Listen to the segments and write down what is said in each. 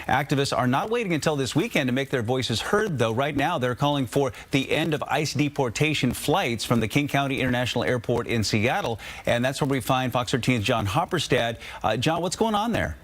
Activists are not waiting until this weekend to make their voices heard, though. Right now, they're calling for the end of ICE deportation flights from the King County International Airport in Seattle. And that's where we find Fox 13's John Hopperstad. John, what's going on there?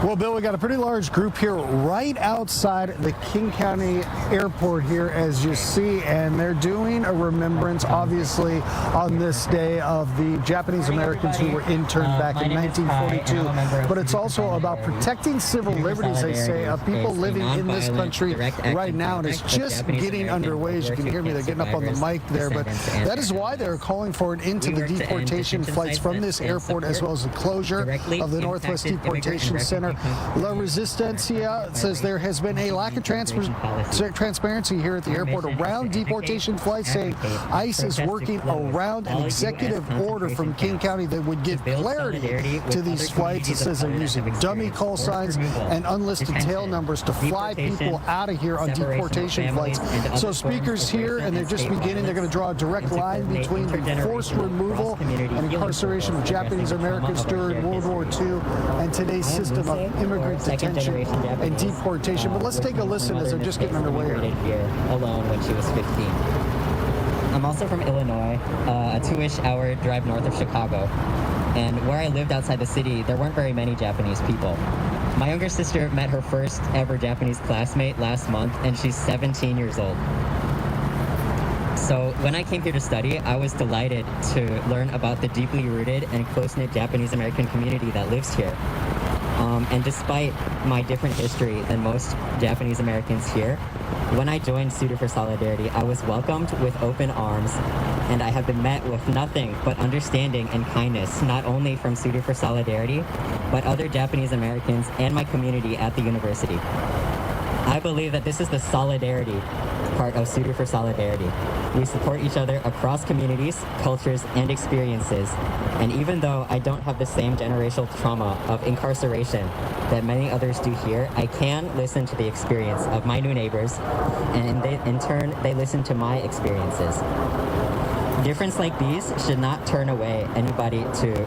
Well, Bill, we got a pretty large group here right outside the King County Airport here, as you see, and they're doing a remembrance, obviously, on this day of the Japanese Americans who were interned back in 1942. But it's also about protecting civil liberties, they say, of people living in this country right now, and it's just getting underway. As you can hear me, they're getting up on the mic there, but that is why they're calling for an end to the deportation flights from this airport, as well as the closure of the Northwest Deportation Center. La Resistencia says there has been a lack of transparency here at the airport around deportation flights, saying ICE is working around an executive order from King County that would give clarity to these flights. It says they're using dummy call signs and unlisted tail numbers to fly people out of here on deportation flights. So speakers here, and they're just beginning, they're going to draw a direct line between the forced removal and incarceration of Japanese Americans during World War II and today's system of immigrant detention and deportation. But let's take a listen as they're just getting underway here. Alone when she was 15. I'm also from Illinois, a 2-ish hour drive north of Chicago. And where I lived outside the city, there weren't very many Japanese people. My younger sister met her first ever Japanese classmate last month, and she's 17 years old. So when I came here to study, I was delighted to learn about the deeply rooted and close-knit Japanese American community that lives here. And despite my different history than most Japanese Americans here, when I joined Student for Solidarity, I was welcomed with open arms, and I have been met with nothing but understanding and kindness, not only from Student for Solidarity, but other Japanese Americans and my community at the university. I believe that this is the solidarity part of Student for Solidarity. We support each other across communities, cultures, and experiences. And even though I don't have the same generational trauma of incarceration that many others do here, I can listen to the experience of my new neighbors, and in turn, they listen to my experiences. Difference like these should not turn away anybody to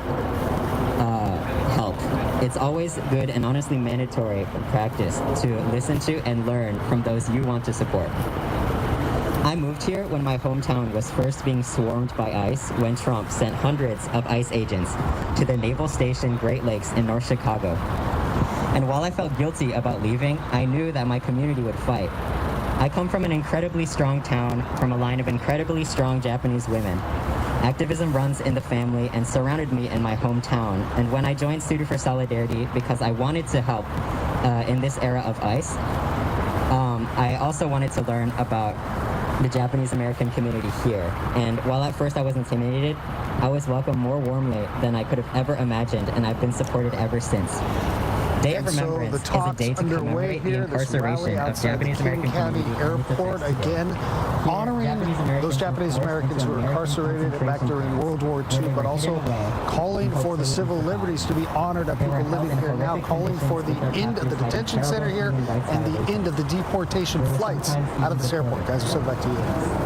help. It's always good and honestly mandatory practice to listen to and learn from those you want to support. I moved here when my hometown was first being swarmed by ICE when Trump sent hundreds of ICE agents to the Naval Station Great Lakes in North Chicago. And while I felt guilty about leaving, I knew that my community would fight. I come from an incredibly strong town, from a line of incredibly strong Japanese women. Activism runs in the family and surrounded me in my hometown. And when I joined Student for Solidarity because I wanted to help in this era of ICE, I also wanted to learn about the Japanese American community here. And while at first I was intimidated, I was welcomed more warmly than I could have ever imagined, and I've been supported ever since. Day of Remembrance is a day to commemorate the incarceration of Japanese American County Airport, again honoring those Japanese Americans who were incarcerated back during World War II, but also calling for the civil liberties to be honored of people living here now, calling for the end of the detention center here and the end of the deportation flights out of this airport. Guys, we'll send it back to you.